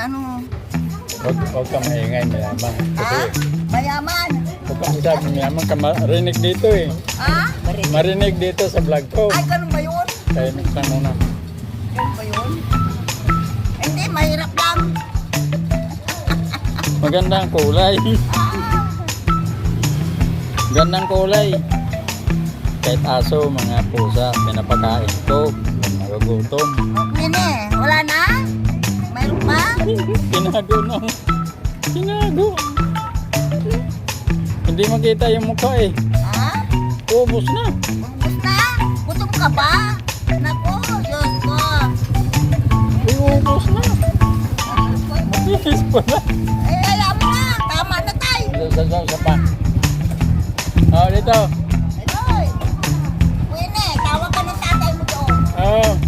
ano. Huwag ka maingay, mayaman. Kasi, Ha? Mayaman. huwag ka masabi mayaman ka marinig dito eh. Ha? Marinig dito sa vlog ko. Ay, ganun ba yun? Kaya minsan muna. Ganun ba yun? Hindi, mahirap lang. Magandang kulay. Gandang kulay. Kahit aso, mga pusa, pinapakain ko. Nagugutom. Nene, wala na? Mayroon pa? Tinago na. Tinago. Hindi makita yung mukha eh. Ha? Ubus na. Ubus na? Gutom ka ba? Naku, Diyos ko. Ubus na. Matiis pa na. Ay, alam mo na. Tama na tayo. Sa pa. Oh, dito. Ay, Nene, tawag ka ng tatay mo doon. Oh.